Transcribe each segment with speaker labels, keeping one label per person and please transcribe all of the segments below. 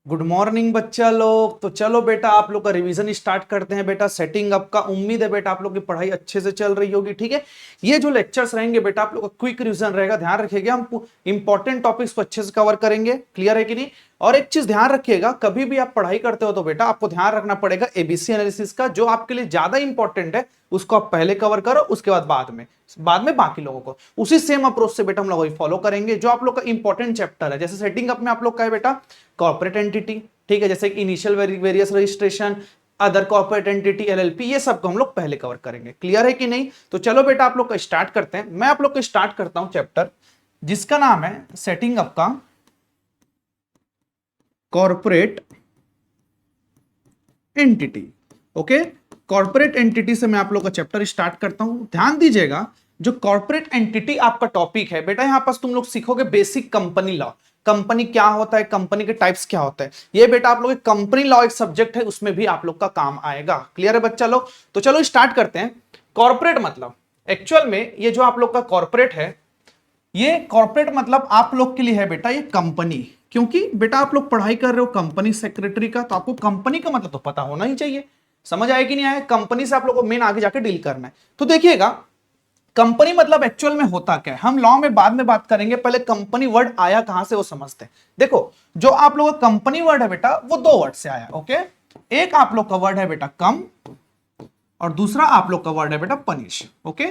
Speaker 1: Good morning बच्चा लोग। तो चलो बेटा आप लोग का रिवीजन स्टार्ट करते हैं बेटा। सेटिंग अप का उम्मीद है बेटा आप लोग की पढ़ाई अच्छे से चल रही होगी। ठीक है, ये जो लेक्चर्स रहेंगे बेटा आप लोग का क्विक रिवीजन रहेगा, ध्यान रखिएगा। हम इंपॉर्टेंट टॉपिक्स को अच्छे से कवर करेंगे, क्लियर है कि नहीं। और एक चीज ध्यान रखिएगा, कभी भी आप पढ़ाई करते हो तो बेटा आपको ध्यान रखना पड़ेगा एबीसी एनालिसिस का, जो आपके लिए ज्यादा इंपॉर्टेंट है उसको आप पहले कवर करो, उसके बाद में बाकी लोगों को। उसी सेम अप्रोच से बेटा हम लोग वही फॉलो करेंगे जो आप लोग का इंपॉर्टेंट चैप्टर है। जैसे सेटिंग अप में आप लोग का है बेटा कॉर्पोरेट एंटिटी, ठीक है, जैसे initial various registration, other corporate entity, LLP, ये सब को हम लोग पहले कवर करेंगे, क्लियर है कि नहीं। तो चलो बेटा आप लोग का स्टार्ट करते हैं। मैं आप लोग को स्टार्ट करता हूं चैप्टर जिसका नाम है सेटिंग अप का corporate entity. Okay, corporate entity से मैं आप लोग का चैप्टर स्टार्ट करता हूं। ध्यान दीजिएगा, जो कॉर्पोरेट एंटिटी आपका टॉपिक है बेटा, यहां पास तुम लोग सीखोगे बेसिक कंपनी लॉ। कंपनी क्या होता है, कंपनी के टाइप्स क्या होते हैं, ये बेटा आप लोग कंपनी लॉ एक सब्जेक्ट है, उसमें भी आप लोग का काम आएगा, क्लियर है बच्चा लोग। तो चलो स्टार्ट करते हैं। कॉर्पोरेट मतलब एक्चुअल में ये जो आप लोग का कॉर्पोरेट है, ये कॉर्पोरेट मतलब आप लोग के लिए है बेटा ये कंपनी। क्योंकि बेटा आप लोग पढ़ाई कर रहे हो कंपनी सेक्रेटरी का, तो आपको कंपनी का मतलब तो पता होना ही चाहिए। समझ आए कि नहीं आए, कंपनी से आप लोग को मेन आगे जाके डील करना है। तो देखिएगा कंपनी मतलब एक्चुअल में होता क्या है, हम लॉ में बाद में बात करेंगे, पहले कंपनी वर्ड आया कहां से वो समझते हैं। देखो जो आप लोगों का कंपनी वर्ड है बेटा वो दो वर्ड से आया। ओके, एक आप लोग का वर्ड है बेटा कम और दूसरा आप लोग का वर्ड है बेटा पनिश। ओके,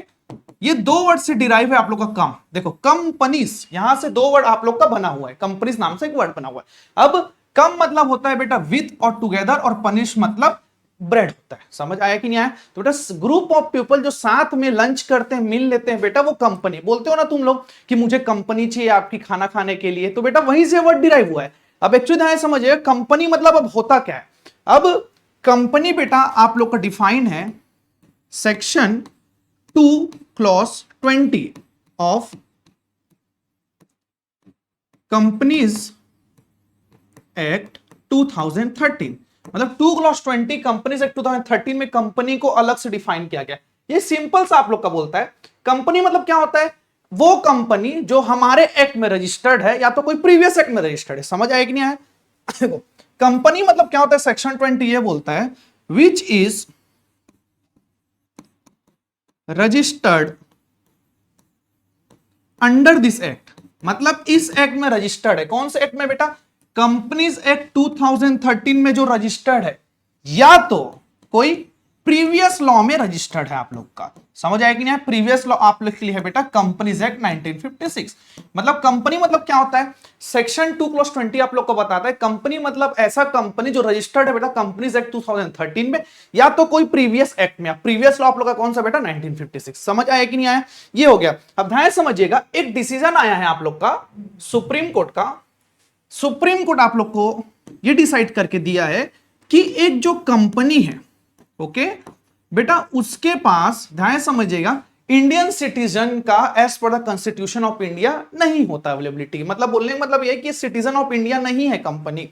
Speaker 1: ये दो वर्ड से डिराइव है आप लोग का कम। देखो कंपनीज, यहां से दो वर्ड आप लोग का बना हुआ है, कंपनीज नाम से एक वर्ड बना हुआ है। अब कम मतलब होता है बेटा विथ और टुगेदर, और पनिश मतलब ब्रेड होता है। समझ आया कि नहीं आया। तो बेटा ग्रुप ऑफ पीपल जो साथ में लंच करते हैं, मिल लेते हैं बेटा, वो कंपनी बोलते हो ना तुम लोग कि मुझे कंपनी चाहिए आपकी खाना खाने के लिए, तो बेटा वहीं से वर्ड डिराइव हुआ है। अब एक्चुअली ध्यान समझिए कंपनी मतलब अब होता क्या है। अब कंपनी बेटा आप लोग का डिफाइन है section 2 clause 20 of companies act 2013। मतलब 2 क्लॉज 20 कंपनीज एक्ट 2013 में कंपनी को अलग से डिफाइन किया गया। ये सिंपल सा आप लोग का बोलता है। कंपनी मतलब क्या होता है, वो कंपनी जो हमारे एक्ट में रजिस्टर्ड है या तो कोई प्रीवियस एक्ट में रजिस्टर्ड है। समझ आए कि नहीं आया। कंपनी मतलब क्या होता है, सेक्शन 20 ये बोलता है which is registered under this act. मतलब इस एक्ट में रजिस्टर्ड है। कौन से एक्ट में बेटा, कंपनीज एक्ट 2013 में जो रजिस्टर्ड है, या तो कोई प्रीवियस लॉ में रजिस्टर्ड है आप लोग का। समझ आया कि नहीं। प्रीवियस लॉ आप लिख लिया है बेटा कंपनीज एक्ट 1956। मतलब कंपनी मतलब क्या होता है, सेक्शन 2 क्लॉज 20 आप लोग को बताता है कंपनी मतलब ऐसा कंपनी जो रजिस्टर्ड है बेटा कंपनीज एक्ट 2013 में, या तो कोई प्रीवियस एक्ट में। प्रीवियस लॉ आप लोग का कौन सा बेटा 1956। समझ आया कि नहीं आया, ये हो गया। अब ध्यान समझिएगा, एक डिसीजन आया है आप लोग का सुप्रीम कोर्ट का। सुप्रीम कोर्ट आप लोग को ये डिसाइड करके दिया है कि एक जो कंपनी है, ओके बेटा, उसके पास ध्यान समझिएगा इंडियन सिटीजन का एज पर द कॉन्स्टिट्यूशन ऑफ इंडिया नहीं होता अवेलेबिलिटी। मतलब बोलने का मतलब यह कि सिटीजन ऑफ इंडिया नहीं है company.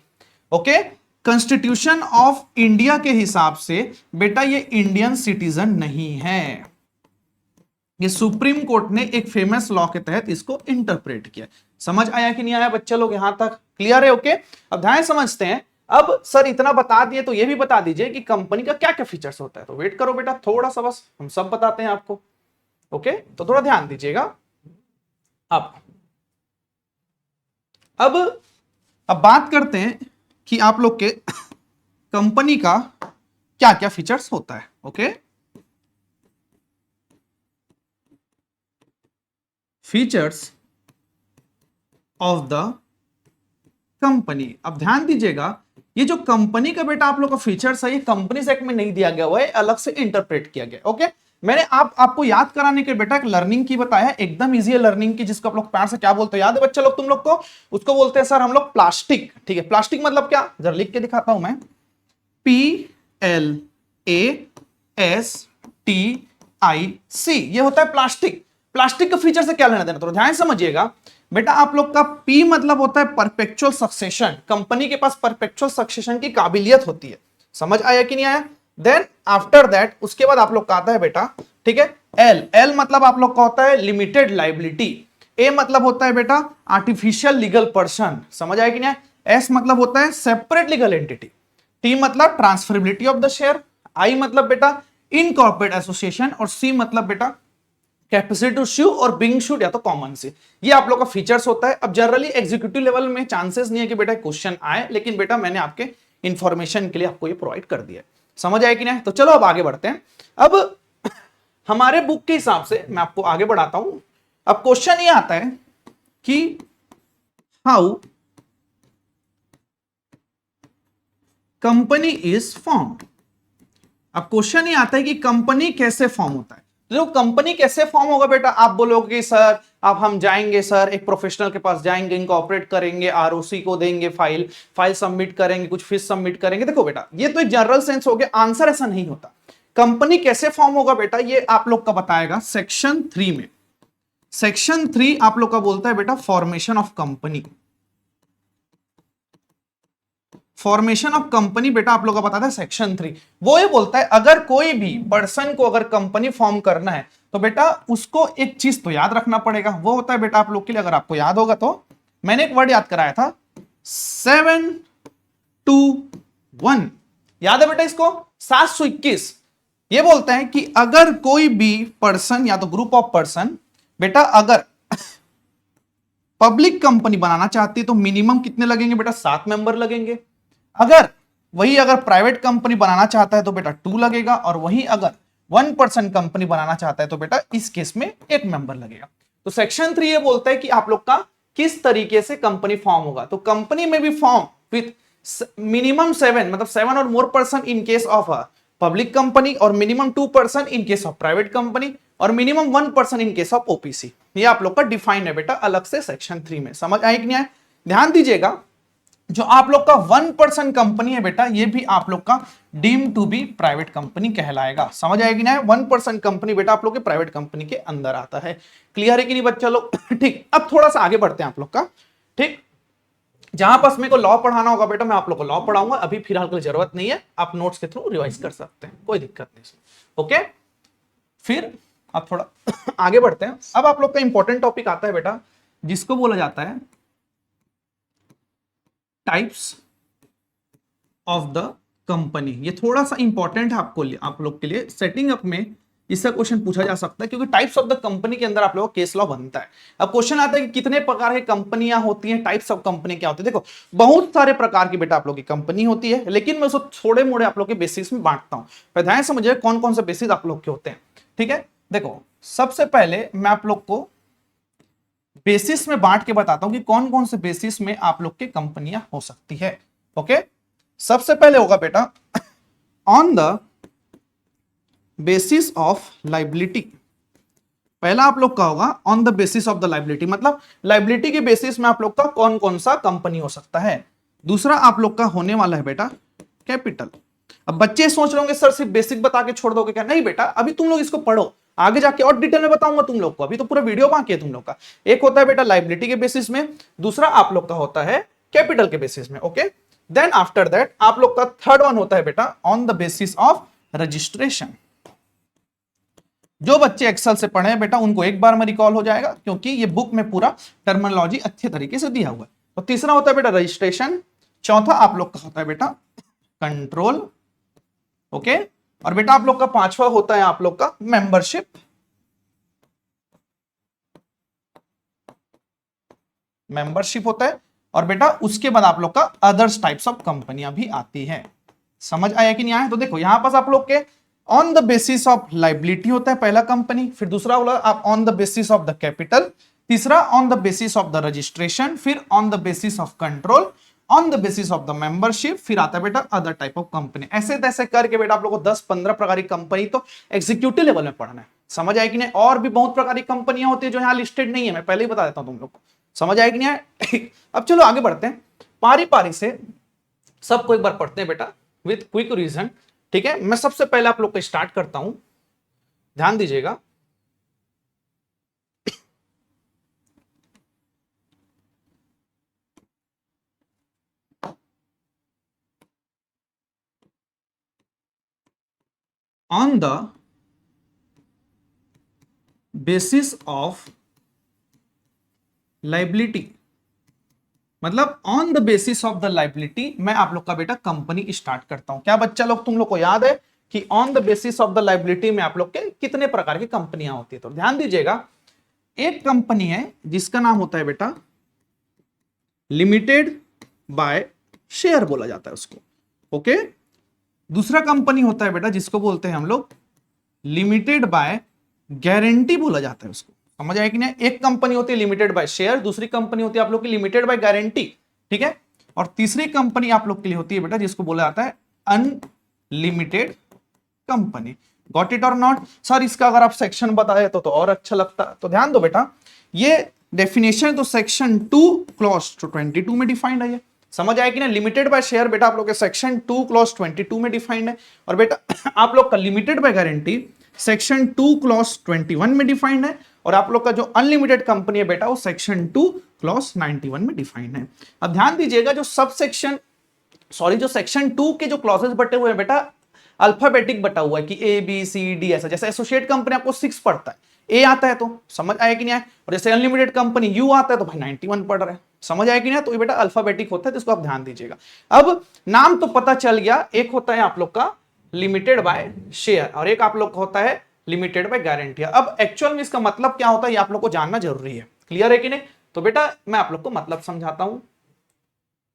Speaker 1: Okay, constitution of India के हिसाब से बेटा ये इंडियन सिटीजन नहीं है। ये सुप्रीम कोर्ट ने एक फेमस लॉ के तहत इसको इंटरप्रेट किया। समझ आया कि नहीं आया बच्चा लोग, यहां तक क्लियर है। ओके, अब ध्यान समझते हैं। अब सर इतना बता दिए तो ये भी बता दीजिए कि कंपनी का क्या क्या फीचर्स होता है। तो वेट करो बेटा थोड़ा सा, बस हम सब बताते हैं आपको। ओके, तो थोड़ा ध्यान दीजिएगा। अब अब अब बात करते हैं कि आप लोग के कंपनी का क्या क्या फीचर्स होता है। Okay, features of the company. अब ध्यान दीजिएगा, ये जो कंपनी का बेटा आप लोग का फीचर्स है, ये कंपनीज एक्ट में नहीं दिया गया हुआ है, अलग से इंटरप्रेट किया गया। ओके, मैंने आपको याद कराने के बेटा एक लर्निंग की बताया, एकदम इजी है लर्निंग की, जिसको आप लोग प्यार से क्या बोलते हैं याद है बच्चा लोग तुम लोग को, उसको बोलते हैं सर हम लोग प्लास्टिक। ठीक है, प्लास्टिक मतलब क्या, जरा लिख के दिखाता हूं मैं, PLASTIC, ये होता है प्लास्टिक। प्लास्टिक के फीचर से क्या लेना देना, तो ध्यान समझिएगा बेटा। आप लोग का P मतलब होता है परपेचुअल सक्सेशन। कंपनी के पास परपेचुअल सक्सेशन की काबिलियत होती है। समझ आया कि नहीं आया। देन आफ्टर दैट उसके बाद आप लोग का आता है बेटा, ठीक है, L मतलब आप लोग का होता है लिमिटेड लाइबिलिटी। A मतलब होता है बेटा आर्टिफिशियल लीगल पर्सन। समझ आया कि नहीं आया। एस मतलब होता है सेपरेट लीगल एंटिटी, टी मतलब ट्रांसफरेबिलिटी ऑफ द शेयर, आई मतलब बेटा इनकॉर्पोरेट एसोसिएशन, और सी मतलब बेटा कैपेसिटी टू स्यू और बिंग शूड या तो कॉमन सी। ये आप लोग का फीचर्स होता है। अब जनरली एग्जीक्यूटिव लेवल में चांसेस नहीं है कि बेटा क्वेश्चन आए, लेकिन बेटा मैंने आपके इंफॉर्मेशन के लिए आपको ये प्रोवाइड कर दिया है। समझ आए कि नहीं? तो चलो अब आगे बढ़ते हैं। अब हमारे बुक के हिसाब से मैं आपको आगे बढ़ाता हूं। अब क्वेश्चन ये आता है कि हाउ कंपनी इज फॉर्म्ड। अब क्वेश्चन ये आता है कि कंपनी कैसे फॉर्म होता है। तो कंपनी कैसे फॉर्म होगा बेटा, आप बोलोगे सर अब हम जाएंगे सर एक प्रोफेशनल के पास जाएंगे, इनकॉर्पोरेट करेंगे, आरओसी को देंगे, फाइल सबमिट करेंगे, कुछ फीस सबमिट करेंगे। देखो बेटा ये तो एक जनरल सेंस हो गया, आंसर ऐसा नहीं होता। कंपनी कैसे फॉर्म होगा बेटा, ये आप लोग का बताएगा सेक्शन 3 में। सेक्शन 3 आप लोग का बोलता है बेटा formation of company. Formation of company बेटा आप लोग का बताता है सेक्शन 3। वो ये बोलता है अगर कोई भी पर्सन को अगर कंपनी फॉर्म करना है तो बेटा उसको एक चीज तो याद रखना पड़ेगा, वो होता है बेटा आप लोग के लिए, अगर आपको याद होगा तो मैंने एक वर्ड याद कराया था 721। याद है बेटा इसको? 721। ये बोलता है कि अगर कोई भी पर्सन या तो ग्रुप ऑफ पर्सन बेटा अगर पब्लिक कंपनी बनाना चाहती है तो मिनिमम कितने लगेंगे बेटा? 7 मेंबर लगेंगे। अगर प्राइवेट कंपनी बनाना चाहता है तो बेटा 2 लगेगा, और वही अगर 1% कंपनी बनाना चाहता है तो बेटा इस केस में 1 मेंबर लगेगा। तो सेक्शन 3 ये बोलता है कि आप लोग का किस तरीके से कंपनी फॉर्म होगा। तो कंपनी में भी फॉर्म विथ मिनिमम 7 मतलब 7 और more person in case of a public company, और minimum 2% in case of private company, और minimum 1% in case of OPC. ये आप लोग का डिफाइन है बेटा अलग से सेक्शन 3 में। समझ आए कि नहीं आए? ध्यान दीजिएगा, जो आप लोग का 1% कंपनी है बेटा ये भी आप लोग का deem to be private company कहलाएगा। समझ आएगी ना? 1% कंपनी बेटा आप लोग के प्राइवेट कंपनी के अंदर आता है। क्लियर है कि नहीं बच्चा लोग? ठीक, अब थोड़ा सा आगे बढ़ते हैं आप लोग का। ठीक, जहां पास मेरे को लॉ पढ़ाना होगा बेटा मैं आप लोग को लॉ पढ़ाऊंगा, अभी फिलहाल की जरूरत नहीं है, आप नोट्स के थ्रू रिवाइज कर सकते हैं, कोई दिक्कत नहीं। ओके, फिर अब थोड़ा आगे बढ़ते हैं। अब आप लोग का इंपॉर्टेंट टॉपिक आता है बेटा जिसको बोला जाता है टाइप्स ऑफ द कंपनी। ये थोड़ा सा इंपॉर्टेंट है आपको, आप लोग के लिए। सेटिंग अप में इसका क्वेश्चन पूछा जा सकता है, क्योंकि टाइप्स ऑफ द कंपनी के अंदर आप लोगों का केस लॉ बनता है। अब क्वेश्चन आता है कि कितने प्रकार की कंपनियां होती हैं, टाइप्स ऑफ कंपनी क्या होती है। देखो बहुत सारे प्रकार की बेटा आप लोग की कंपनी होती है, लेकिन मैं उसको थोड़े मोड़े आप लोग के बेसिस में बांटता हूं। ध्यान से समझिए कौन कौन से बेसिस आप लोग के होते हैं। ठीक है, देखो सबसे पहले मैं आप लोग को बेसिस में बांट के बताता हूं कि कौन कौन से बेसिस में आप लोग की कंपनियां हो सकती है। ओके, सबसे पहले होगा बेटा on the basis of liability. पहला आप लोग का होगा on the basis of the liability, मतलब लाइबिलिटी के बेसिस में आप लोग का कौन कौन सा कंपनी हो सकता है। दूसरा आप लोग का होने वाला है बेटा कैपिटल। अब बच्चे सोच रहे होंगे सर सिर्फ बेसिक बता के छोड़ दोगे क्या? नहीं बेटा, अभी तुम लोग इसको पढ़ो, आगे जाके और डिटेल में बताऊंगा तुम लोग को, अभी तो पूरा वीडियो बाकी है तुम लोग का। एक होता है बेटा लाइबिलिटी के बेसिस में, दूसरा आप लोग का होता है कैपिटल के बेसिस में। ओके, देन आफ्टर दैट आप लोग का थर्ड वन होता है बेटा on the basis of registration. जो बच्चे एक्सेल से पढ़े हैं बेटा उनको एक बार में रिकॉल हो जाएगा, क्योंकि ये बुक में पूरा टर्मिनोलॉजी अच्छे तरीके से दिया हुआ है। तो तीसरा होता है बेटा रजिस्ट्रेशन, चौथा आप लोग का होता है बेटा कंट्रोल। ओके, और बेटा आप लोग का पांचवा होता है आप लोग का मेंबरशिप। मेंबरशिप होता है, और बेटा उसके बाद आप लोग का अदर्स टाइप्स ऑफ कंपनियां भी आती हैं। समझ आया कि नहीं आया? तो देखो यहां पास आप लोग के on the basis of liability होता है पहला कंपनी, फिर दूसरा बोला आप on the basis of the capital, तीसरा on the basis of the registration, फिर on the basis of control, on the basis of the membership, फिर आता है बेटा अदर टाइप ऑफ कंपनी। ऐसे तैसे करके बेटा आप लोगों को 10-15 प्रकार की कंपनी तो एग्जीक्यूटिव लेवल में पढ़ना है। समझ आया कि नहीं? और भी बहुत प्रकार की कंपनियां होती है जो यहाँ लिस्टेड नहीं है, मैं पहले ही बता देता हूं तुम लोग को। समझ आया कि नहीं आया? अब चलो आगे बढ़ते हैं, पारी पारी से सबको एक बार पढ़ते हैं बेटा विथ क्विक रीजन। ठीक है, मैं सबसे पहले आप लोग को स्टार्ट करता हूं, ध्यान दीजिएगा। On the basis of liability मतलब on the basis of the liability मैं आप लोग का बेटा कंपनी स्टार्ट करता हूं। क्या बच्चा लोग तुम लोग को याद है कि on the basis of the liability में आप लोग के कितने प्रकार की कंपनियां होती है? तो ध्यान दीजिएगा, एक कंपनी है जिसका नाम होता है बेटा लिमिटेड बाय शेयर बोला जाता है उसको, ओके। दूसरा कंपनी होता है बेटा जिसको बोलते हैं हम लोग लिमिटेड बाय गारंटी बोला जाता है उसको। समझ आया कि नहीं? एक कंपनी होती है लिमिटेड बाय शेयर, दूसरी कंपनी होती है आप लोग की लिमिटेड बाय गारंटी, ठीक है। और तीसरी कंपनी आप लोग के लिए होती है बेटा जिसको बोला जाता है अनलिमिटेड कंपनी। गॉट इट और नॉट? सर इसका अगर आप सेक्शन बताए तो और अच्छा लगता। तो ध्यान दो बेटा, ये डेफिनेशन तो सेक्शन 2 क्लॉज 22 में डिफाइंड है। ये समझ आया कि ना? लिमिटेड बाय शेयर बेटा आप लोग के सेक्शन 2 क्लॉज 22 में डिफाइंड है, और बेटा आप लोग का limited by guarantee section 2 clause 21 में डिफाइंड है, और आप लोग का जो अनलिमिटेड कंपनी है बेटा वो सेक्शन 2 क्लॉज 91 में डिफाइंड है। अब ध्यान दीजिएगा, जो सब सेक्शन जो सेक्शन 2 के जो क्लॉजेस बटे हुए हैं बेटा अल्फाबेटिक बटा हुआ है कि ए बी सी डी ऐसा। जैसे एसोसिएट कंपनी आपको 6 पढ़ता है, ए आता है तो समझ आया कि नहीं आया, और जैसे अनलिमिटेड कंपनी यू आता है तो भाई 91 पढ़ रहे हैं। समझ आया कि नहीं? तो ये बेटा अल्फाबेटिक होता है, तो इसको आप ध्यान दीजिएगा। अब नाम तो पता चल गया, एक होता है आप लोग का लिमिटेड बाय शेयर और एक आप लोग का होता है लिमिटेड बाय गारंटी। अब एक्चुअल में इसका मतलब क्या होता है ये आप लोग को जानना जरूरी है। क्लियर है कि नहीं? तो बेटा मैं आप लोग को मतलब समझाता हूं,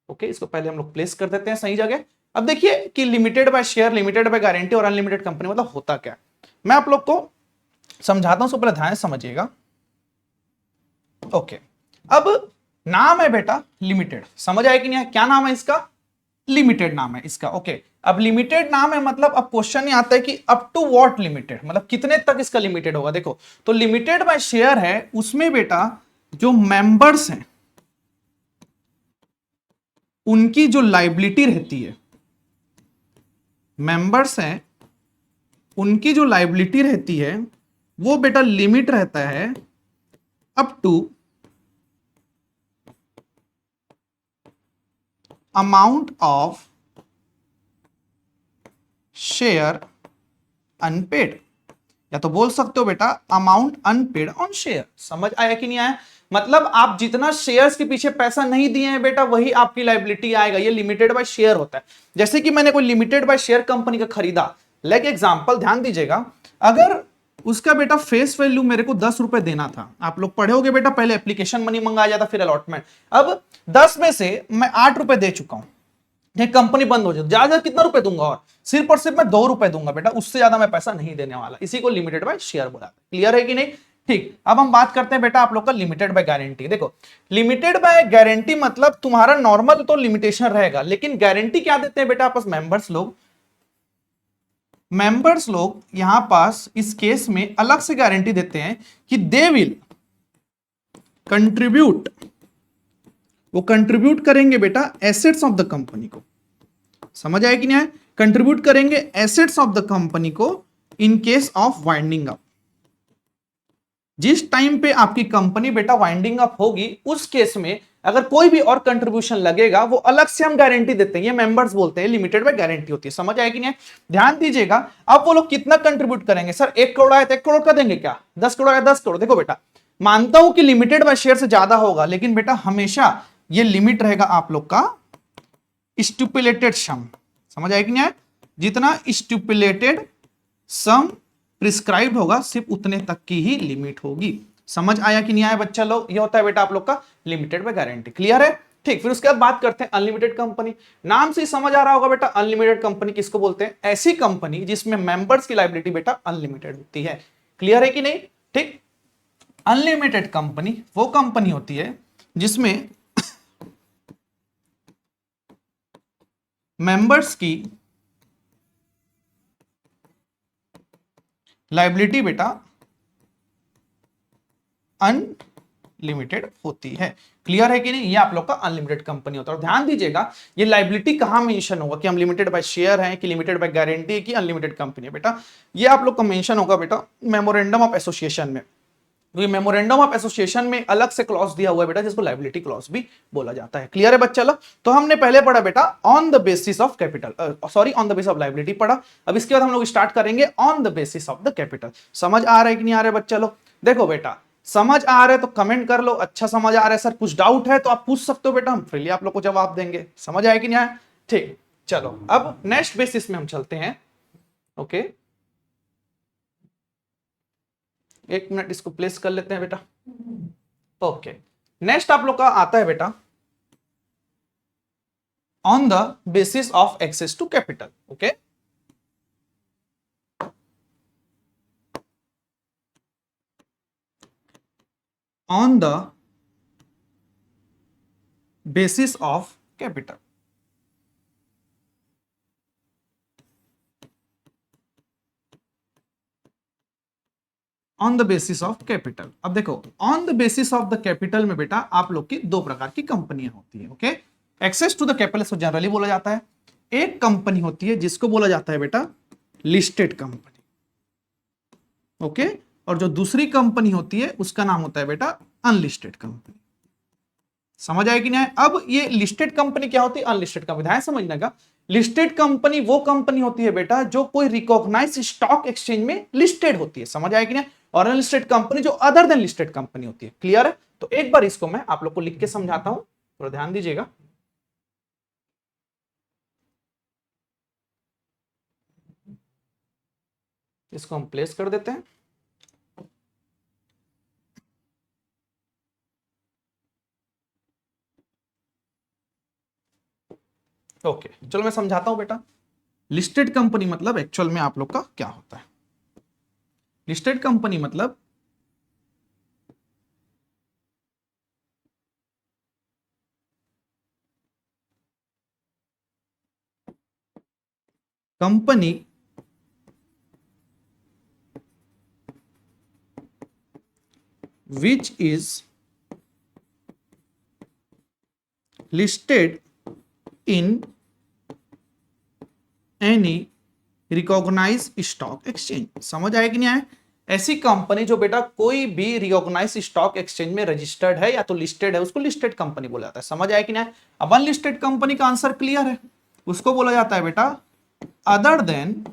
Speaker 1: ओके। इसको पहले हम लोग प्लेस कर देते हैं सही जगह। अब देखिए कि limited by share, limited by guarantee और अनलिमिटेड कंपनी मतलब होता क्या, मैं आप लोग को समझाता हूं, पहले ध्यान से समझिएगा, ओके। अब नाम है बेटा लिमिटेड, समझ आया कि नहीं? क्या नाम है इसका? लिमिटेड नाम है इसका, ओके। अब लिमिटेड नाम है मतलब अब क्वेश्चन ये आता है कि अप टू व्हाट लिमिटेड, मतलब कितने तक इसका लिमिटेड होगा। देखो तो लिमिटेड बाय शेयर है, उसमें बेटा जो मेंबर्स हैं उनकी जो लायबिलिटी रहती है, मेंबर्स हैं उनकी जो लायबिलिटी रहती है वो बेटा लिमिट रहता है up to amount of share unpaid, या तो बोल सकते हो बेटा अमाउंट अनपेड ऑन शेयर। समझ आया कि नहीं आया? मतलब आप जितना शेयर्स के पीछे पैसा नहीं दिए हैं बेटा वही आपकी लायबिलिटी आएगा। ये लिमिटेड बाय शेयर होता है। जैसे कि मैंने कोई लिमिटेड बाय शेयर कंपनी का खरीदा, लाइक एग्जांपल ध्यान दीजिएगा, अगर उसका बेटा फेस वैल्यू मेरे को 10 रुपए देना था, आप लोग पढ़े होगे बेटा, पहले एप्लीकेशन मनी मंगाया जाता फिर अलॉटमेंट। अब 10 में से मैं 8 रुपए दे चुका हूं, कंपनी बंद हो जाए ज्यादा कितना रुपए दूंगा, और सिर्फ मैं 2 रुपए दूंगा बेटा, उससे ज्यादा मैं पैसा नहीं देने वाला। इसी को लिमिटेड बाय शेयर बोला। क्लियर है कि नहीं? ठीक। अब हम बात करते हैं बेटा आप लोग का लिमिटेड बाय गारंटी। देखो लिमिटेड बाय गारंटी मतलब तुम्हारा नॉर्मल तो लिमिटेशन रहेगा, लेकिन गारंटी क्या देते हैं बेटा आपस मेंबर्स लोग यहां पास इस केस में अलग से गारंटी देते हैं कि दे विल कंट्रीब्यूट, वो कंट्रीब्यूट करेंगे बेटा एसेट्स ऑफ द कंपनी को। समझ आया कि नहीं? कंट्रीब्यूट करेंगे एसेट्स ऑफ द कंपनी को इन केस ऑफ वाइंडिंग अप। जिस टाइम पे आपकी कंपनी बेटा वाइंडिंग अप होगी उस केस में अगर कोई भी और कंट्रीब्यूशन लगेगा वो अलग से हम गारंटी देते हैं, ये मेंबर्स बोलते हैं, लिमिटेड बाय गारंटी होती है। समझ आया कि नहीं? ध्यान दीजिएगा, अब वो लोग कितना कंट्रीब्यूट करेंगे? सर 1 करोड़ आया तो 1 करोड़ का देंगे क्या? 10 करोड़ आया 10 करोड़। देखो बेटा मानता हूं कि लिमिटेड बाय शेयर से ज्यादा होगा, लेकिन बेटा हमेशा ये लिमिट रहेगा आप लोग का स्टिपुलेटेड सम। समझ आया कि नहीं? जितना स्टिपुलेटेड सम प्रिस्क्राइब्ड होगा सिर्फ उतने तक की ही लिमिट होगी। समझ आया कि नहीं आया बच्चा लोग? ये होता है बेटा आप लोग का लिमिटेड बाय गारंटी। क्लियर है? ठीक। फिर उसके बाद बात करते हैं अनलिमिटेड कंपनी। नाम से समझ आ रहा होगा बेटा अनलिमिटेड कंपनी किसको बोलते हैं? ऐसी कंपनी जिसमें मेंबर्स की लायबिलिटी बेटा अनलिमिटेड होती है। क्लियर है कि नहीं? ठीक। अनलिमिटेड कंपनी वो कंपनी होती है जिसमें मेंबर्स की लायबिलिटी बेटा अनलिमिटेड होती है। क्लियर है कि नहीं? ये आप लोग का अनलिमिटेड कंपनी होता है। और ध्यान दीजिएगा ये लायबिलिटी कहां मेंशन होगा कि हम लिमिटेड बाय शेयर हैं कि लिमिटेड बाय गारंटी है कि अनलिमिटेड कंपनी है बेटा, ये आप लोग का मेंशन होगा बेटा मेमोरेंडम ऑफ एसोसिएशन में। तो ये मेमोरेंडम ऑफ एसोसिएशन में अलग से क्लॉज दिया हुआ है बेटा जिसको लायबिलिटी क्लॉज भी बोला जाता है। क्लियर है बच्चा लोग? तो हमने पहले पढ़ा बेटा on the basis of capital, sorry on the basis of liability पढ़ा। अब इसके बाद हम लोग स्टार्ट करेंगे on the basis of the capital. समझ आ रहा है कि नहीं आ रहा है बच्चा लोग? देखो बेटा समझ आ रहा है तो कमेंट कर लो, अच्छा समझ आ रहा है सर कुछ डाउट है तो आप पूछ सकते हो बेटा, हम फ्रीली आप लोग को जवाब देंगे। समझ आया कि नहीं आया? ठीक, चलो अब नेक्स्ट बेसिस में हम चलते हैं। ओके, एक मिनट इसको प्लेस कर लेते हैं बेटा। ओके, नेक्स्ट आप लोग का आता है बेटा on the basis of access to capital. Okay, on the basis of capital. On the basis of capital, अब देखो on the basis of the capital में बेटा आप लोग की दो प्रकार की कंपनियां होती है। Okay, access to the capital इसको जनरली बोला जाता है। एक कंपनी होती है जिसको बोला जाता है बेटा लिस्टेड कंपनी। ओके, और जो दूसरी कंपनी होती है उसका नाम होता है बेटा अनलिस्टेड कंपनी। समझ आए कि नहीं आए? अब ये लिस्टेड कंपनी क्या होती है, अनलिस्टेड कंपनी, ध्यान समझने का। लिस्टेड कंपनी वो कंपनी होती है बेटा जो कोई रिकॉग्नाइज स्टॉक एक्सचेंज में लिस्टेड होती है। समझ आए कि नहीं? और अनलिस्टेड कंपनी जो अदर देन लिस्टेड कंपनी होती है। क्लियर है? तो एक बार इसको मैं आप लोग को लिख के समझाता हूं, थोड़ा ध्यान दीजिएगा। इसको हम प्लेस कर देते हैं। ओके, चलो मैं समझाता हूं बेटा। लिस्टेड कंपनी मतलब एक्चुअल में आप लोग का क्या होता है। लिस्टेड कंपनी मतलब company which is listed in any recognized stock exchange। समझ आए कि नहीं आए? ऐसी कंपनी जो बेटा कोई भी रिकॉग्नाइज स्टॉक एक्सचेंज में रजिस्टर्ड है या तो लिस्टेड है उसको लिस्टेड कंपनी बोला जाता है। समझ आए कि नहीं आए? अब अनलिस्टेड कंपनी का आंसर क्लियर है, उसको बोला जाता है बेटा अदर देन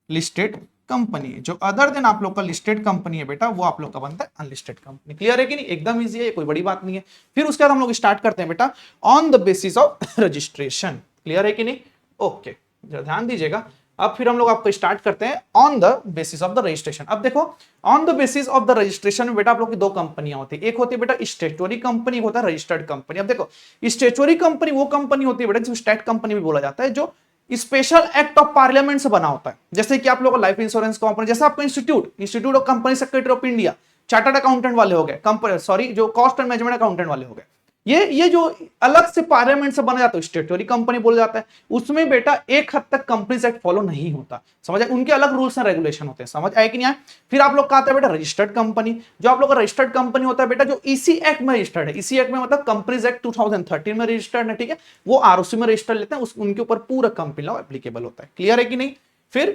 Speaker 1: लिस्टेड कंपनी। जो अदर देन आप लोग का लिस्टेड कंपनी है बेटा वो आप लोग का बनता है अनलिस्टेड कंपनी। क्लियर है कि नहीं? एकदम इजी है, कोई बड़ी बात नहीं है। फिर उसके बाद हम लोग स्टार्ट करते हैं बेटा on the basis of registration. Clear है कि नहीं? ओके, ध्यान दीजिएगा। अब फिर हम लोग आपको स्टार्ट करते हैं on the basis of the registration. अब देखो on the basis of the registration में बेटा आप लोग की दो कंपनियां होती है, एक होती है बेटा स्टेचुअरी कंपनी, होता है रजिस्टर्ड कंपनी। अब देखो स्टेचुअरी कंपनी वो कंपनी होती है बेटा जिसको स्टेट कंपनी भी बोला जाता है, जो स्पेशल एक्ट ऑफ पार्लियामेंट से बना होता है। जैसे कि आप लोगों को लाइफ इंश्योरेंस कंपनी, जैसे आपका institute of company secretary of India, chartered accountant वाले हो गए, सॉरी जो कॉस्ट एंड मैनेजमेंट अकाउंटेंट वाले हो गए, ये जो अलग से पार्लियामेंट से बना जाता है स्टेटरी कंपनी बोला जाता है। उसमें बेटा एक हद तक कंपनीज एक्ट फॉलो नहीं होता। समझ आए? उनके अलग रूल्स एंड रेगुलेशन होते हैं। समझ आए कि नहीं आए? फिर आप लोग का आता है बेटा रजिस्टर्ड कंपनी। जो आप लोग का रजिस्टर्ड कंपनी होता है बेटा जो इसी एक्ट में रजिस्टर्ड है। इसी एक्ट में मतलब कंपनीज एक्ट 2013 में रजिस्टर्ड है, ठीक है? वो आरओसी में रजिस्टर लेते हैं, उनके ऊपर पूरा कंपनी लॉ एप्लीकेबल होता है। क्लियर है कि नहीं? फिर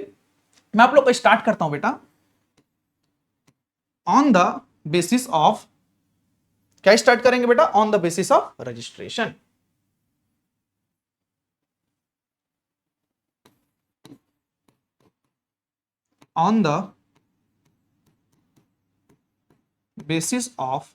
Speaker 1: मैं आप लोग को स्टार्ट करता हूं बेटा ऑन द बेसिस ऑफ, क्या स्टार्ट करेंगे बेटा? On the basis of registration. On the basis of,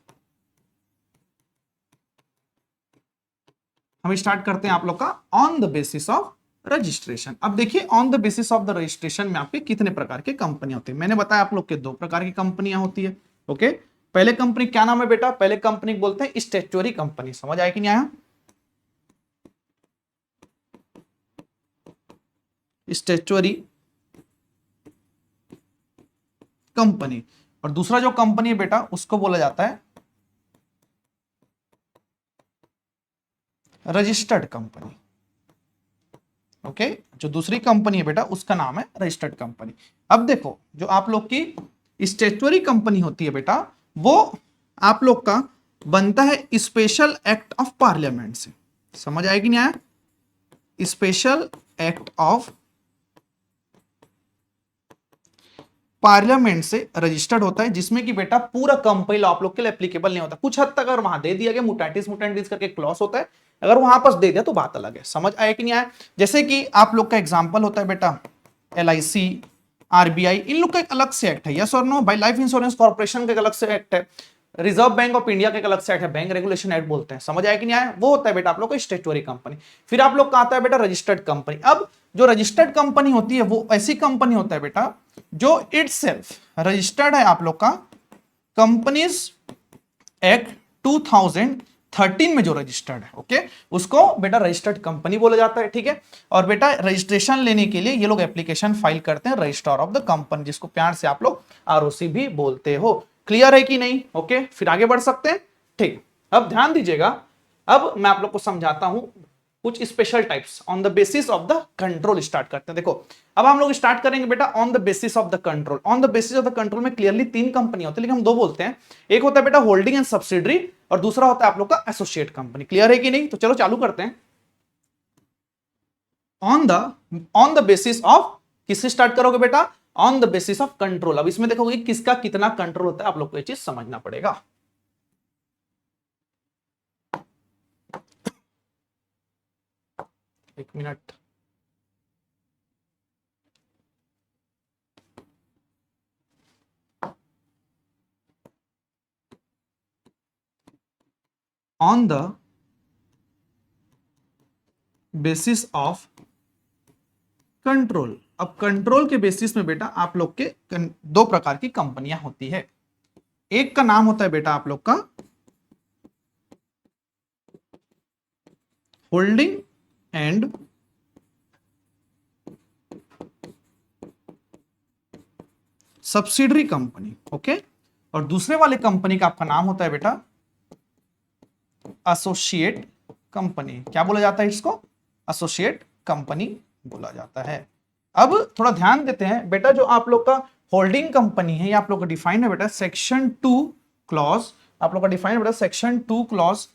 Speaker 1: हम स्टार्ट करते हैं आप लोग का on the basis of registration. अब देखिए on the basis of the registration में आपके कितने प्रकार की कंपनियां होती है। मैंने बताया आप लोग के दो प्रकार की कंपनियां होती है। ओके, पहले कंपनी क्या नाम है बेटा? पहले कंपनी बोलते हैं स्टेचुअरी कंपनी। समझ आया कि नहीं आया? Statutory company. और दूसरा जो कंपनी है बेटा उसको बोला जाता है रजिस्टर्ड कंपनी। ओके, जो दूसरी कंपनी है बेटा उसका नाम है रजिस्टर्ड कंपनी। अब देखो जो आप लोग की स्टेचुअरी कंपनी होती है बेटा वो आप लोग का बनता है स्पेशल एक्ट ऑफ पार्लियामेंट से। समझ आएगी नहीं आया? स्पेशल एक्ट ऑफ पार्लियामेंट से रजिस्टर्ड होता है, जिसमें कि बेटा पूरा कंपनी लॉ आप लोग के लिए एप्लीकेबल नहीं होता। कुछ हद तक अगर वहां दे दिया गया मुटेंटिस करके क्लॉज होता है, अगर वहां पास दे दिया तो बात अलग है। समझ आया कि नहीं आया? जैसे कि आप लोग का एग्जांपल होता है बेटा LIC, RBI, इन लोग का एक अलग से एक्ट है, यस और नो भाई। लाइफ इंश्योरेंस कॉर्पोरेशन का एक अलग से एक्ट है, रिजर्व बैंक ऑफ इंडिया का एक अलग से एक्ट है, बैंक रेगुलेशन एक्ट बोलते हैं, समझ आया कि नहीं आया? वो होता है बेटा आप लोग को स्टेचुटरी कंपनी। फिर आप लोग का आता है बेटा रजिस्टर्ड कंपनी। अब जो रजिस्टर्ड कंपनी होती है वो ऐसी कंपनी होता है बेटा जो इटसेल्फ रजिस्टर्ड है आप लोग का कंपनीज एक्ट 2013 में जो रजिस्टर्ड है, ओके, उसको बेटा रजिस्टर्ड कंपनी बोला जाता है, ठीक है। और बेटा रजिस्ट्रेशन लेने के लिए ये लोग एप्लीकेशन फाइल करते हैं रजिस्ट्रार ऑफ द कंपनी, जिसको प्यार से आप लोग ROC भी बोलते हो। क्लियर है कि नहीं? ओके, फिर आगे बढ़ सकते हैं, ठीक। अब ध्यान दीजिएगा, अब मैं आप लोग को समझाता हूं कुछ special types on the basis of the control. Start करते हैं। देखो अब हम लोग स्टार्ट करेंगे बेटा on the basis of the control. On the basis of the control में क्लियरली 3 कंपनी होती है, लेकिन हम 2 बोलते हैं। एक होता है बेटा होल्डिंग एंड सब्सिडरी और दूसरा होता है आप लोग का एसोसिएट कंपनी। क्लियर है कि नहीं? तो चलो चालू करते हैं। ऑन द बेसिस ऑफ, किससे स्टार्ट करोगे बेटा? On the basis of control. अब इसमें देखोगे किसका कितना कंट्रोल होता है, आप लोग को ये चीज समझना पड़ेगा। एक minute, on the basis of control. अब कंट्रोल के बेसिस में बेटा आप लोग के 2 प्रकार की कंपनियां होती है। एक का नाम होता है बेटा आप लोग का holding and subsidiary company, okay. और दूसरे वाले कंपनी का आपका नाम होता है बेटा एसोसिएट कंपनी। क्या बोला जाता है इसको? एसोसिएट कंपनी बोला जाता है। अब थोड़ा ध्यान देते हैं बेटा, जो आप लोग का होल्डिंग कंपनी है ये आप लोग का डिफाइन है बेटा सेक्शन 2 क्लॉज, आप लोग का डिफाइन है बेटा सेक्शन 2 क्लॉज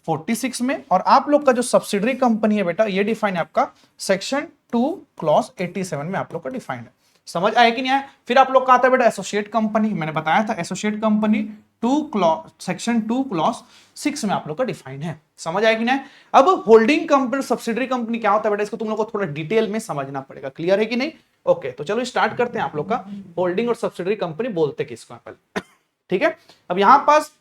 Speaker 1: 46 में। और आप लोग का जो सब्सिडरी कंपनी है बेटा ये डिफाइन है आपका सेक्शन 2 क्लॉज 87 में आप लोग का डिफाइन है। समझ आया कि नहीं आया? फिर आप लोग का आता है बेटा एसोसिएट कंपनी। मैंने बताया था एसोसिएट कंपनी सेक्शन 2 क्लॉज 6 में आप लोग का डिफाइन है। समझ आया कि नहीं? अब होल्डिंग कंपनी सब्सिडरी कंपनी क्या होता है बेटा, इसको तुम लोग को थोड़ा डिटेल में समझना पड़ेगा। क्लियर है कि नहीं? ओके, तो चलो स्टार्ट करते हैं। आप लोग का होल्डिंग और सब्सिडरी कंपनी बोलते किसको है पहले, ठीक है। अब यहां पास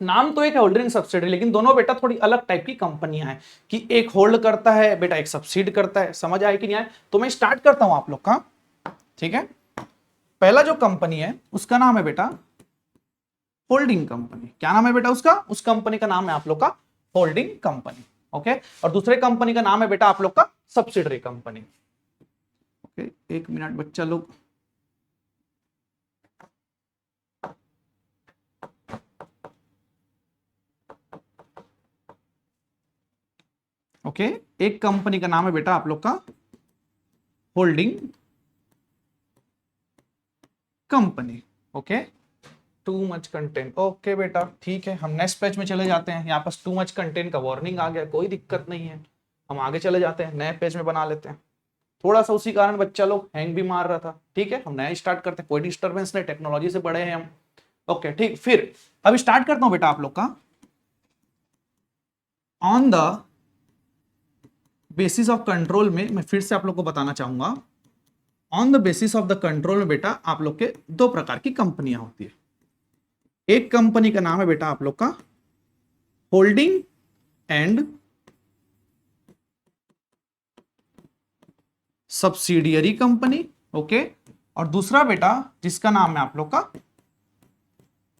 Speaker 1: नाम तो एक है होल्डिंग सब्सिडरी, लेकिन दोनों बेटा थोड़ी अलग टाइप की कंपनियां हैं कि एक होल्ड करता है बेटा, एक सब्सिड करता है। समझ आया कि नहीं आया? तो मैं स्टार्ट करता हूं आप लोग का, ठीक है। पहला जो कंपनी है उसका नाम है बेटा होल्डिंग कंपनी। क्या नाम है बेटा उसका? उस कंपनी का नाम है आप लोग का होल्डिंग कंपनी, ओके। और दूसरे कंपनी का नाम है बेटा आप लोग का सब्सिडरी कंपनी, ओके। एक मिनट बच्चा लोग, ओके। एक कंपनी का नाम है बेटा आप लोग का holding company, okay. Too much content, okay बेटा, ठीक है। हम नेक्स्ट पेज में चले जाते हैं। यहाँ पास टू मच कंटेंट का वार्निंग आ गया, कोई दिक्कत नहीं है, हम आगे चले जाते हैं, नए पेज में बना लेते हैं। थोड़ा सा उसी कारण बच्चा लोग हैंग भी मार रहा था, ठीक है। हम नया स्टार्ट करते हैं, कोई डिस्टर्बेंस नहीं, टेक्नोलॉजी से बड़े हैं हम, ओके ठीक। फिर अब स्टार्ट करता हूं बेटा आप लोग का on the basis of control में। मैं फिर से आप लोग को बताना चाहूंगा, on the basis of the control में बेटा आप लोग के 2 प्रकार की कंपनियां होती है। एक कंपनी का नाम है बेटा आप लोग का holding and subsidiary company, okay. और दूसरा बेटा जिसका नाम है आप लोग का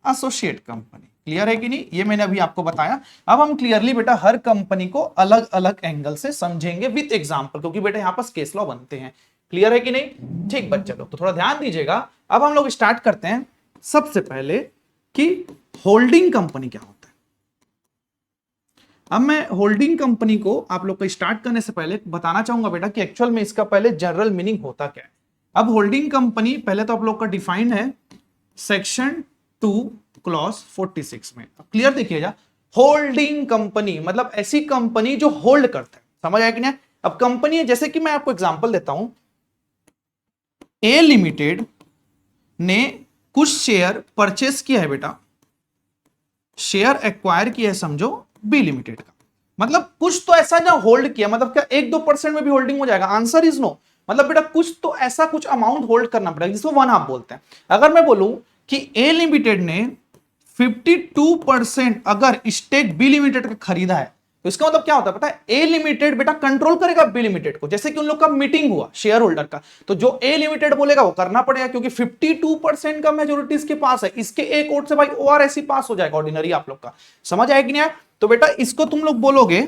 Speaker 1: एसोसिएट कंपनी। क्लियर है कि नहीं? ये मैंने अभी आपको बताया। अब हम क्लियरली बेटा हर कंपनी को अलग अलग एंगल से समझेंगे विद एग्जांपल, क्योंकि बेटा यहां पर केस लॉ बनते हैं। क्लियर है कि नहीं? ठीक बच्चे लोग, तो थोड़ा ध्यान दीजिएगा। अब हम लोग स्टार्ट करते हैं सबसे पहले कि होल्डिंग कंपनी क्या होता है। अब मैं होल्डिंग कंपनी को आप लोग को स्टार्ट करने से पहले बताना चाहूंगा बेटा कि एक्चुअल में इसका पहले जनरल मीनिंग होता क्या है। अब होल्डिंग कंपनी पहले तो आप लोग का डिफाइंड है सेक्शन 2 क्लॉज 46 में। अब क्लियर देखिएगा, होल्डिंग कंपनी मतलब ऐसी कंपनी जो होल्ड करता है। समझ आया कि नहीं? अब कंपनी है, जैसे कि मैं आपको एग्जांपल देता हूं, ए लिमिटेड ने कुछ शेयर परचेस किया है बेटा, शेयर एक्वायर किया है समझो बी लिमिटेड का। मतलब कुछ तो ऐसा ना होल्ड किया, मतलब क्या 1-2% में भी होल्डिंग हो जाएगा? Answer is no. मतलब बेटा कुछ तो ऐसा कुछ अमाउंट होल्ड करना पड़ेगा जिसको 1/2 बोलते हैं। अगर मैं बोलूं कि ए लिमिटेड ने 52% अगर स्टेक बी लिमिटेड का खरीदा है, तो इसका मतलब क्या होता है पता है, ए लिमिटेड बेटा कंट्रोल करेगा बी लिमिटेड को। जैसे कि उन लोग का मीटिंग हुआ शेयर होल्डर का, तो जो ए लिमिटेड बोलेगा वो करना पड़ेगा, क्योंकि 52% का मेजोरिटी इसके पास है। इसके एक वोट से भाई ओआरएस पास हो जाएगा ऑर्डिनरी आप लोग का। समझ आया कि नहीं आया? तो बेटा इसको तुम लोग बोलोगे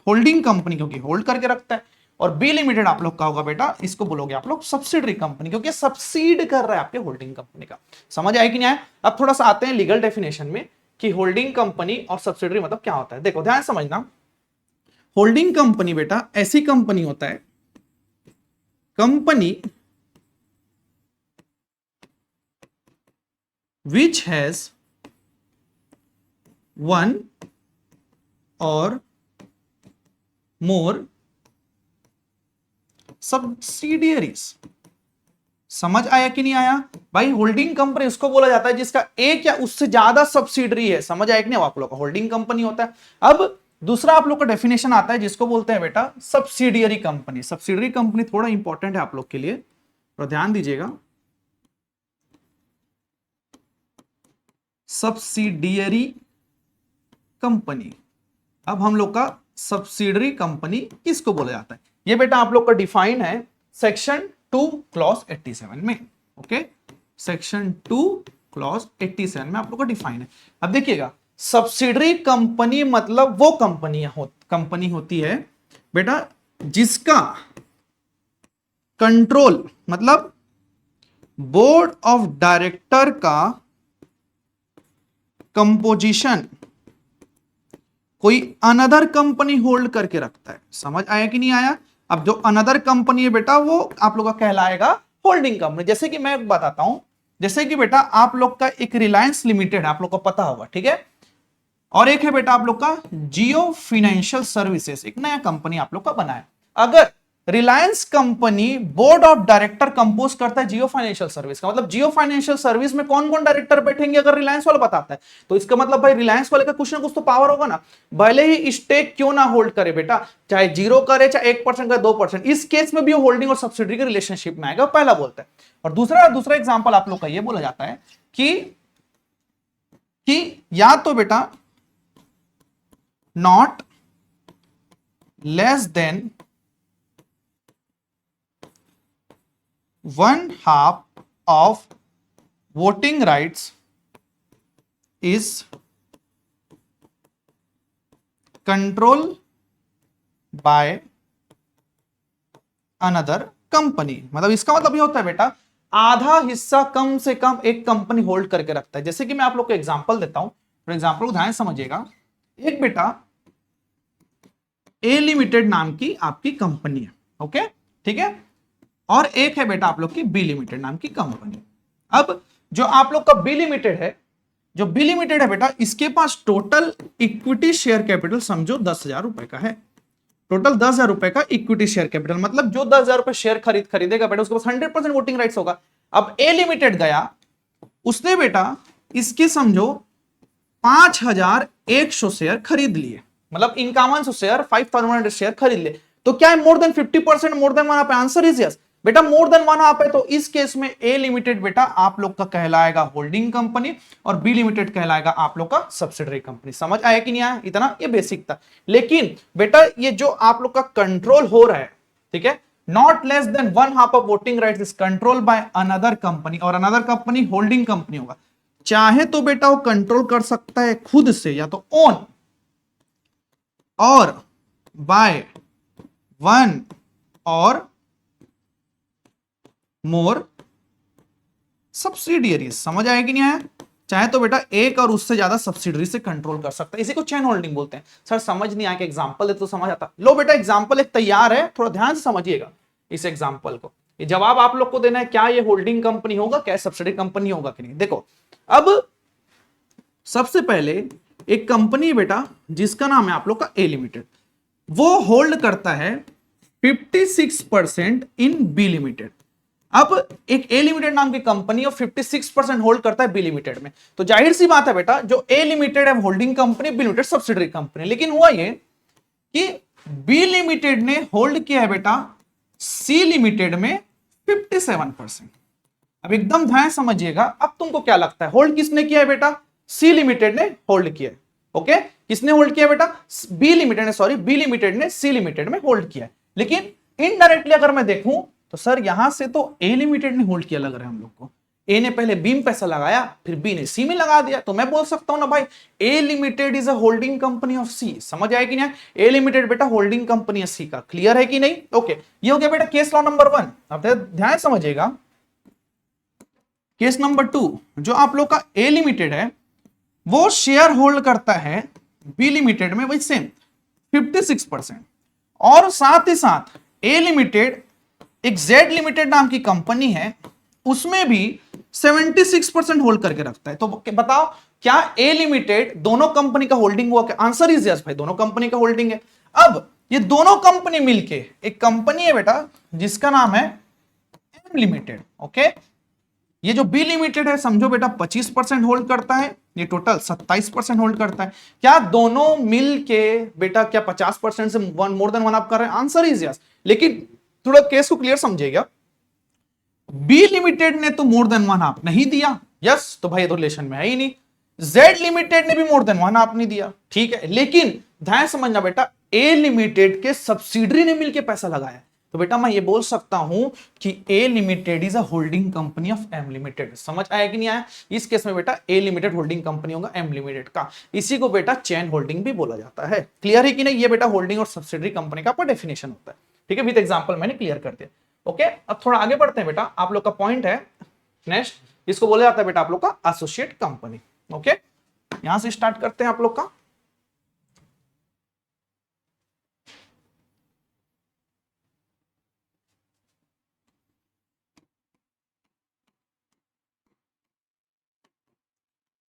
Speaker 1: होल्डिंग कंपनी, क्योंकि होल्ड करके रखता है। और बी लिमिटेड आप लोग का होगा बेटा, इसको बोलोगे आप लोग सब्सिडरी कंपनी, क्योंकि सब्सिड कर रहा है आपके होल्डिंग कंपनी का। समझ आया कि नहीं आया? अब थोड़ा सा आते हैं लीगल डेफिनेशन में कि होल्डिंग कंपनी और सब्सिडरी मतलब क्या होता है। देखो ध्यान समझना, होल्डिंग कंपनी बेटा ऐसी कंपनी होता है, कंपनी विच हैज वन और मोर सब्सिडियरीज। समझ आया कि नहीं आया भाई? होल्डिंग कंपनी उसको बोला जाता है जिसका एक या उससे ज्यादा सब्सिडरी है। समझ आया कि नहीं? आप लोग का होल्डिंग कंपनी होता है। अब दूसरा आप लोग का डेफिनेशन आता है जिसको बोलते हैं बेटा सब्सिडियरी कंपनी। सब्सिडियरी कंपनी थोड़ा इंपॉर्टेंट है आप लोग के लिए, तो ध्यान दीजिएगा। सब्सिडियरी कंपनी, अब हम लोग का सब्सिडरी कंपनी किसको बोला जाता है, ये बेटा आप लोग का डिफाइन है सेक्शन 2 क्लॉज 87 में। ओके, सेक्शन 2 क्लॉज 87 में आप लोग का डिफाइन है। अब देखिएगा, सब्सिडरी कंपनी मतलब वो कंपनी होती है बेटा जिसका कंट्रोल, मतलब बोर्ड ऑफ डायरेक्टर का कंपोजिशन कोई अनदर कंपनी होल्ड करके रखता है। समझ आया कि नहीं आया? अब जो अनदर कंपनी है बेटा वो आप लोग का कहलाएगा होल्डिंग कंपनी। जैसे कि मैं बताता हूं, जैसे कि बेटा आप लोग का एक रिलायंस लिमिटेड आप लोग को पता होगा, ठीक है, और एक है बेटा आप लोग का जियो फाइनेंशियल सर्विसेज, एक नया कंपनी आप लोग का बना है। अगर Reliance company board of director compose करता है जियो फाइनेंशियल सर्विस का, मतलब जियो फाइनेंशियल सर्विस में कौन कौन डायरेक्टर बैठेंगे अगर रिलायंस वाला बताता है, तो इसका मतलब भाई रिलायंस वाले का कुछ ना कुछ तो पावर होगा ना, भले ही स्टेक क्यों ना होल्ड करे बेटा, चाहे 0 करे चाहे 1% करे 2%, इस केस में भी होल्डिंग और सब्सिडी के रिलेशनशिप में आएगा, पहला बोलता है। और दूसरा एग्जाम्पल आप लोग का ये बोला जाता है कि या तो बेटा not less than 1/2 of voting rights is controlled by another company। मतलब इसका मतलब ये होता है बेटा आधा हिस्सा कम से कम एक कंपनी होल्ड करके रखता है। जैसे कि मैं आप लोग को एग्जांपल देता हूं, फॉर एग्जांपल को ध्यान समझिएगा। एक बेटा ए लिमिटेड नाम की आपकी कंपनी है, ओके ठीक है, और एक है बेटा आप लोग की बी लिमिटेड नाम की कंपनी। अब जो आप लोग का बी लिमिटेड है, जो बी लिमिटेड है बेटा, इसके पास टोटल इक्विटी शेयर कैपिटल समझो 10,000 रुपए का है। टोटल 10,000 रुपए का इक्विटी शेयर कैपिटल, मतलब जो 10,000 रुपए शेयर खरीदेगा बेटा उसके पास 100% वोटिंग राइट्स होगा। अब ए लिमिटेड गया, उसने बेटा इसके समझो 5,100 शेयर खरीद लिए, मतलब इनकाउंस शेयर 5,100 शेयर खरीद लिए, तो क्या है more than 50%, more than 1/2? Answer is yes बेटा, मोर देन 1/2 है। तो इस केस में ए लिमिटेड बेटा आप लोग का कहलाएगा होल्डिंग कंपनी और बी लिमिटेड कहलाएगा आप लोग का सब्सिडरी कंपनी। समझ आया कि नहीं आया? इतना ये बेसिक था। लेकिन बेटा ये जो आप लोग का कंट्रोल हो रहा है, ठीक है, not less than 1/2 of voting rights is control by another company, और अनदर कंपनी होल्डिंग कंपनी होगा। चाहे तो बेटा वो कंट्रोल कर सकता है खुद से, या तो ओन और बाय 1 और मोर सब्सिडियरीज। समझ आया कि नहीं आया? चाहे तो बेटा एक और उससे ज्यादा सब्सिडियरी से कंट्रोल कर सकता है, इसी को चेन होल्डिंग बोलते हैं। सर समझ नहीं आया कि एग्जांपल है तो समझ आता। लो बेटा एग्जांपल एक तैयार है, थोड़ा ध्यान से समझिएगा इस एग्जांपल को। ये जवाब आप लोग को देना है, क्या ये होल्डिंग कंपनी होगा, क्या सब्सिडियरी कंपनी होगा कि नहीं। देखो अब सबसे पहले एक कंपनी है बेटा जिसका नाम है आप लोग का ए लिमिटेड, वो होल्ड करता है 56% इन बी लिमिटेड। अब एक ए लिमिटेड नाम की कंपनी और 56% होल्ड करता है बी लिमिटेड में, तो जाहिर सी बात है बेटा जो ए लिमिटेड है holding company, B limited subsidiary company. लेकिन हुआ ये कि बी लिमिटेड ने होल्ड किया है बेटा सी लिमिटेड में 57%। अब एकदम ध्यान समझिएगा, अब तुमको क्या लगता है होल्ड किसने किया है बेटा? सी लिमिटेड ने होल्ड किया है। ओके, किसने होल्ड किया बेटा? बी लिमिटेड ने, सॉरी बी लिमिटेड ने सी लिमिटेड में होल्ड किया है। लेकिन इनडायरेक्टली अगर मैं देखूं तो सर यहां से तो ए लिमिटेड ने होल्ड किया लग रहा है हम लोग को। ए ने पहले बी में पैसा लगाया, फिर बी ने सी में लगा दिया, तो मैं बोल सकता हूं ना भाई A limited is a holding company of C. समझ आए कि नहीं? ए लिमिटेड बेटा होल्डिंग कंपनी है सी का। क्लियर है कि नहीं? ओके, ये हो गया बेटा केस लॉ नंबर 1। अब ध्यान समझिएगा, केस नंबर 2, जो आप लोग का ए लिमिटेड है वो शेयर होल्ड करता है बी लिमिटेड में, वही सेम 56%। और साथ ही साथ ए लिमिटेड एक जेड लिमिटेड नाम की कंपनी है, उसमें भी 76% होल्ड करके रखता है। तो बताओ क्या ए लिमिटेड दोनों कंपनी का होल्डिंग हुआ? क्या आंसर इज यस भाई, दोनों कंपनी का होल्डिंग है। अब ये दोनों कंपनी मिलके एक कंपनी है बेटा जिसका नाम है एम लिमिटेड। ओके, ये जो बी लिमिटेड है समझो बेटा 25% होल्ड करता है, ये टोटल 27% होल्ड करता है। क्या दोनों मिल के बेटा क्या 50% से मोर देन वन अप कर रहे हैं? Answer is yes. लेकिन थोड़ा केस को क्लियर समझिएगा, बी लिमिटेड ने तो मोर देन वन अप नहीं दिया, यस, तो भाई ये तो रिलेशन में है ही नहीं। जेड लिमिटेड ने भी मोर देन वन अप नहीं दिया, ठीक है। लेकिन ध्यान समझना बेटा, ए लिमिटेड के सब्सिडरी ने मिलकर पैसा लगाया, तो बेटा मैं ये बोल सकता हूं कि A limited is a holding company of M limited. समझ आया कि नहीं आया? इस केस में बेटा ए लिमिटेड होल्डिंग कंपनी होगा एम लिमिटेड का। इसी को बेटा चेन होल्डिंग भी बोला जाता है। क्लियर है कि नहीं? ये बेटा होल्डिंग और सब्सिडरी कंपनी का आपका डेफिनेशन होता है, ठीक है। विद एग्जांपल मैंने क्लियर कर दिया। ओके, अब थोड़ा आगे बढ़ते हैं बेटा। आप लोग का पॉइंट है नेक्स्ट, इसको बोला जाता है बेटा आप लोग का एसोसिएट कंपनी। ओके, यहां से स्टार्ट करते हैं आप लोग का।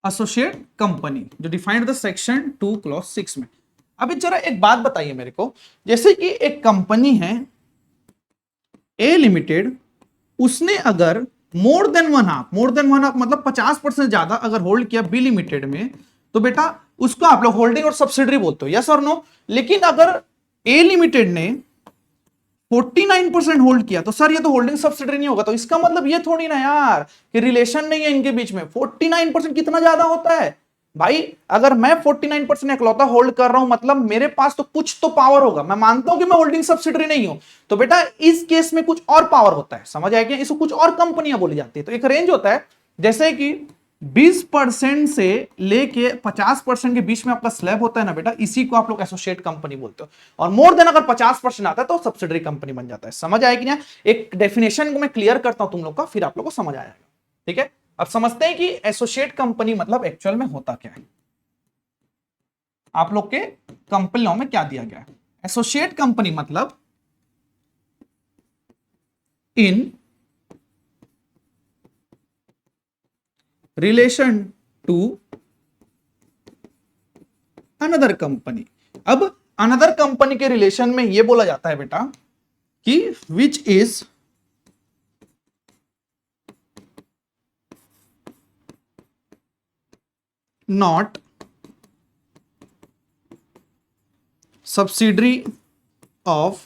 Speaker 1: एसोसिएट कंपनी जो डिफाइंड द सेक्शन 2 क्लॉज 6 में। अभी जरा एक बात बताइए मेरे को, जैसे कि एक कंपनी है ए लिमिटेड, उसने अगर मोर देन वन हाफ मतलब 50% ज्यादा अगर होल्ड किया बी लिमिटेड में, तो बेटा उसको आप लोग होल्डिंग और सब्सिडरी बोलते हो, यस और नो। लेकिन अगर ए लिमिटेड ने 49% होल्ड किया तो सर ये तो होल्डिंग सब्सिडरी नहीं होगा। तो इसका मतलब ये थोड़ी ना यार कि रिलेशन नहीं है इनके बीच में। 49% कितना ज्यादा होता है भाई? अगर मैं 49% इकलौता होल्ड कर रहा हूं मतलब मेरे पास तो कुछ तो पावर होगा। मैं मानता हूं कि मैं होल्डिंग सब्सिडरी नहीं हूं, तो बेटा इस केस में कुछ और पावर होता है। समझ आया कि इसको कुछ और कंपनियां बोली जाती है। तो एक रेंज होता है, जैसे कि 20% से लेके 50% के बीच में आपका स्लैब होता है ना बेटा, इसी को आप लोग एसोसिएट कंपनी बोलते हो। और मोर देन अगर 50% आता है तो सब्सिडरी कंपनी बन जाता है। समझ आया कि नहीं? एक डेफिनेशन को मैं क्लियर करता हूं तुम लोग का, फिर आप लोग को समझ आएगा, ठीक है। अब समझते हैं कि एसोसिएट कंपनी मतलब एक्चुअल में होता क्या है। आप लोग के कंपनी लॉ में क्या दिया गया है? एसोसिएट कंपनी मतलब in relation to another company. अब अनदर कंपनी के रिलेशन में यह बोला जाता है बेटा कि which is not subsidiary of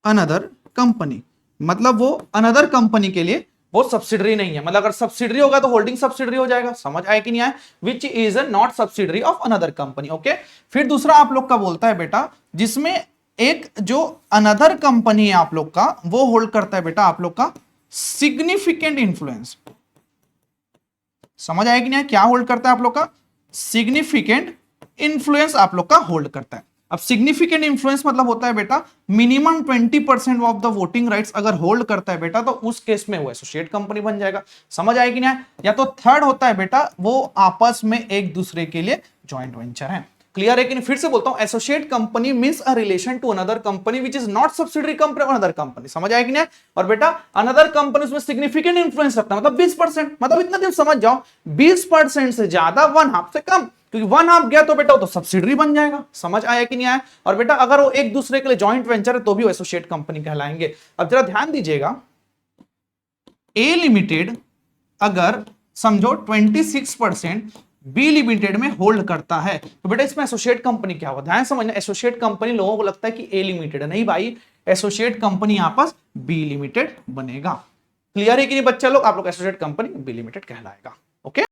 Speaker 1: another company. मतलब वो अनदर कंपनी के लिए वो सब्सिडरी नहीं है। मतलब अगर सब्सिडरी होगा तो होल्डिंग सब्सिडरी हो जाएगा। समझ आया कि नहीं आया? विच is not subsidiary of another company. Okay, फिर दूसरा आप लोग का बोलता है बेटा जिसमें एक जो अनदर कंपनी है आप लोग का, वो होल्ड करता है बेटा आप लोग का सिग्निफिकेंट इंफ्लुएंस। समझ आया कि नहीं? क्या होल्ड करता है आप लोग का? सिग्निफिकेंट इंफ्लुएंस आप लोग का होल्ड करता है। अब सिग्निफिकेंट इंफ्लुएंस मतलब होता है बेटा minimum 20% of the voting rights अगर होल्ड करता है बेटा, तो उस केस में वो एसोसिएट कंपनी बन जाएगा। समझ आएगी ना? या तो थर्ड होता है बेटा वो आपस में एक दूसरे के लिए ज्वाइंट वेंचर है। क्लियर है कि नहीं? फिर से बोलता हूं, associate company means a relation to another company which is not subsidiary company of another company. समझ आएगी ना? और बेटा अनदर कंपनी उसमें सिग्निफिकेंट इंफ्लुएंस रखता है, मतलब 20%, मतलब इतना दिन समझ जाओ 20% से ज्यादा, वन हाफ से कम, क्योंकि वन हाफ गया तो बेटा वो तो सब्सिडरी बन जाएगा। समझ आया कि नहीं आया? और बेटा अगर वो एक दूसरे के लिए जॉइंट वेंचर है तो भी वो एसोसिएट कंपनी कहलाएंगे। अब जरा ध्यान दीजिएगा, ए लिमिटेड अगर समझो 26% बी लिमिटेड में होल्ड करता है, तो बेटा इसमें एसोसिएट कंपनी क्या होगा? ध्यान समझना, एसोसिएट कंपनी लोगों को लगता है कि ए लिमिटेड है, नहीं भाई, एसोसिएट कंपनी यहां पर बी लिमिटेड बनेगा। क्लियर है कि नहीं बच्चा लोग? आप लोग एसोसिएट कंपनी बी लिमिटेड कहलाएगा। ओके